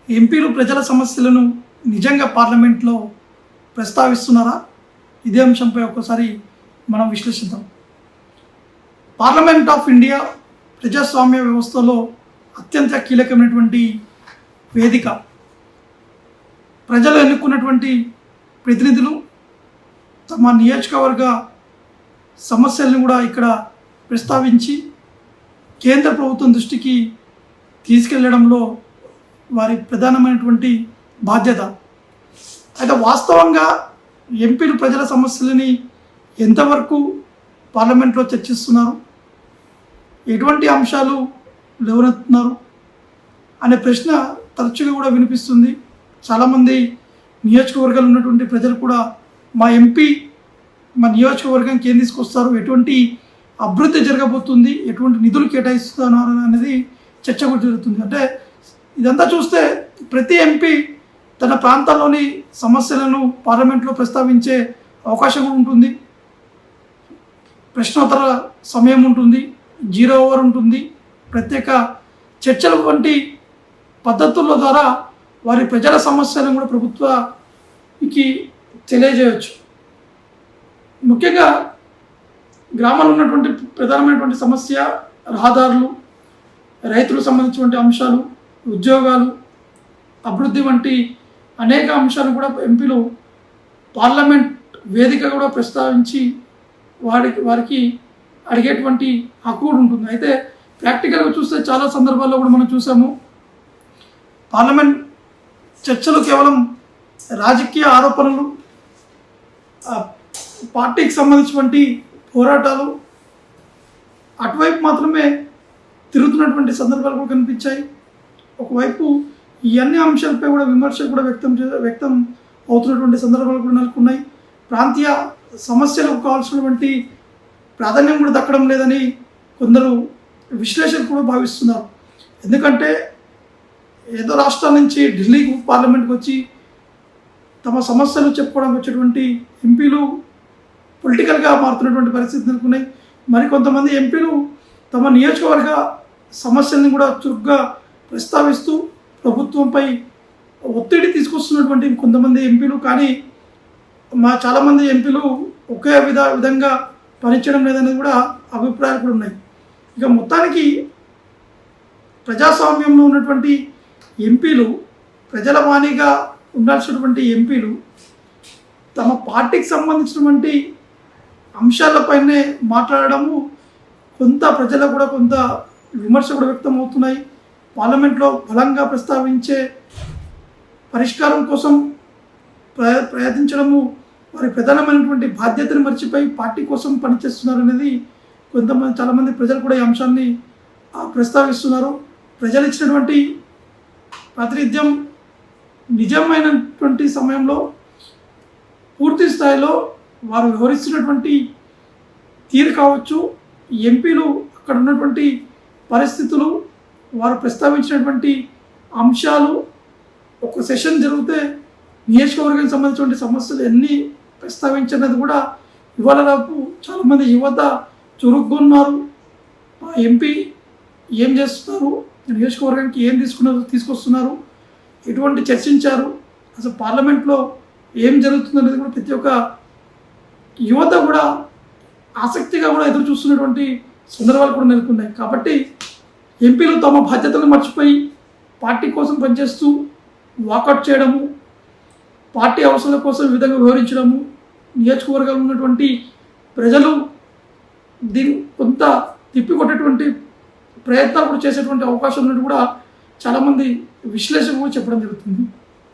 ఎంపీలు ప్రజల సమస్యలను నిజంగా పార్లమెంట్లో ప్రస్తావిస్తున్నారా? ఇదే అంశంపై ఒక్కసారి మనం విశ్లేషిద్దాం. పార్లమెంట్ ఆఫ్ ఇండియా ప్రజాస్వామ్య వ్యవస్థలో అత్యంత కీలకమైనటువంటి వేదిక. ప్రజలు ఎన్నుకున్నటువంటి ప్రతినిధులు తమ నియోజకవర్గ సమస్యలను కూడా ఇక్కడ ప్రస్తావించి కేంద్ర ప్రభుత్వం దృష్టికి తీసుకెళ్లడంలో వారి ప్రధానమైనటువంటి బాధ్యత. అయితే వాస్తవంగా ఎంపీలు ప్రజల సమస్యలని ఎంతవరకు పార్లమెంట్లో చర్చిస్తున్నారు, ఎటువంటి అంశాలు లేవనెత్తుతున్నారు అనే ప్రశ్న తరచుగా కూడా వినిపిస్తుంది. చాలామంది నియోజకవర్గాలు ఉన్నటువంటి ప్రజలు కూడా మా ఎంపీ మా నియోజకవర్గానికి ఏం తీసుకొస్తారు, ఎటువంటి అభివృద్ధి జరగబోతుంది, ఎటువంటి నిధులు కేటాయిస్తున్నారు అనేది చర్చ కూడా జరుగుతుంది. అంటే ఇదంతా చూస్తే ప్రతి ఎంపీ తన ప్రాంతాల్లోని సమస్యలను పార్లమెంట్లో ప్రస్తావించే అవకాశం కూడా ఉంటుంది. ప్రశ్నోత్తర సమయం ఉంటుంది, 0 ఓవర్ ఉంటుంది, ప్రత్యేక చర్చల వంటి పద్ధతుల ద్వారా వారి ప్రజల సమస్యలను కూడా ప్రభుత్వానికి తెలియజేయవచ్చు. ముఖ్యంగా గ్రామాల్లో ఉన్నటువంటి ప్రధానమైనటువంటి సమస్య రహదారులు, రైతులకు సంబంధించినటువంటి అంశాలు, ఉద్యోగాలు, అభివృద్ధి వంటి అనేక అంశాలు కూడా ఎంపీలు పార్లమెంట్ వేదిక కూడా ప్రస్తావించి వారికి అడిగేటువంటి హక్కు కూడా ఉంటుంది. అయితే ప్రాక్టికల్గా చూస్తే చాలా సందర్భాల్లో కూడా మనం చూసాము, పార్లమెంట్ చర్చలు కేవలం రాజకీయ ఆరోపణలు, పార్టీకి సంబంధించినటువంటి పోరాటాలు అటువైపు మాత్రమే తిరుగుతున్నటువంటి సందర్భాలు కూడా కనిపించాయి. ఒకవైపు ఈ అన్ని అంశాలపై కూడా విమర్శ కూడా వ్యక్తం అవుతున్నటువంటి సందర్భాలు కూడా నెలకొన్నాయి. ప్రాంతీయ సమస్యలకు కావాల్సినటువంటి ప్రాధాన్యం కూడా దక్కడం లేదని కొందరు విశ్లేషకులు కూడా భావిస్తున్నారు. ఎందుకంటే ఏదో రాష్ట్రాల నుంచి ఢిల్లీకి పార్లమెంట్కి వచ్చి తమ సమస్యలు చెప్పుకోవడానికి వచ్చేటువంటి ఎంపీలు పొలిటికల్గా మారుతున్నటువంటి పరిస్థితులు నెలకొన్నాయి. మరికొంతమంది ఎంపీలు తమ నియోజకవర్గ సమస్యలను కూడా చురుగ్గా ప్రస్తావిస్తూ ప్రభుత్వంపై ఒత్తిడి తీసుకొస్తున్నటువంటి కొంతమంది ఎంపీలు, కానీ చాలామంది ఎంపీలు ఒకే విధంగా పనిచేయడం లేదనేది కూడా అభిప్రాయాలు కూడా ఉన్నాయి. ఇక మొత్తానికి ప్రజాస్వామ్యంలో ఉన్నటువంటి ఎంపీలు, ప్రజల వాణిగా ఉండాల్సినటువంటి ఎంపీలు తమ పార్టీకి సంబంధించినటువంటి అంశాలపైనే మాట్లాడడము కొంత ప్రజలకు కూడా కొంత విమర్శ కూడా వ్యక్తం అవుతున్నాయి. పార్లమెంట్లో బలంగా ప్రస్తావించే పరిష్కారం కోసం ప్రయత్నించడము వారి ప్రధానమైనటువంటి బాధ్యతను మర్చిపోయి పార్టీ కోసం పనిచేస్తున్నారు అనేది చాలామంది ప్రజలు కూడా ఈ అంశాన్ని ప్రస్తావిస్తున్నారు. ప్రజలు ఇచ్చినటువంటి ప్రాతినిధ్యం నిజమైనటువంటి సమయంలో పూర్తి స్థాయిలో వారు వ్యవహరిస్తున్నటువంటి తీరు కావచ్చు, ఎంపీలు అక్కడ ఉన్నటువంటి పరిస్థితులు, వారు ప్రస్తావించినటువంటి అంశాలు, ఒక సెషన్ జరిగితే నియోజకవర్గానికి సంబంధించినటువంటి సమస్యలు ఎన్ని ప్రస్తావించినది కూడా ఇవాళ రేపు చాలామంది యువత చురుగ్గున్నారు. ఆ ఎంపీ ఏం చేస్తున్నారు, నియోజకవర్గానికి ఏం తీసుకొస్తున్నారు, ఎటువంటి చర్చించారు, అసలు పార్లమెంట్లో ఏం జరుగుతుంది అనేది కూడా ప్రతి ఒక్క యువత కూడా ఆసక్తిగా కూడా ఎదురు చూస్తున్నటువంటి సందర్భాలు కూడా నెలకొన్నాయి. కాబట్టి ఎంపీలు తమ బాధ్యతలను మర్చిపోయి పార్టీ కోసం పనిచేస్తూ వాకౌట్ చేయడము, పార్టీ అవసరాల కోసం ఈ విధంగా వివరించడము, నియోజకవర్గాలు ఉన్నటువంటి ప్రజలు దీన్ని కొంత తిప్పికొట్టేటువంటి ప్రయత్నాలు కూడా చేసేటువంటి అవకాశం ఉన్నట్టు కూడా చాలామంది విశ్లేషకులు చెప్పడం జరుగుతుంది.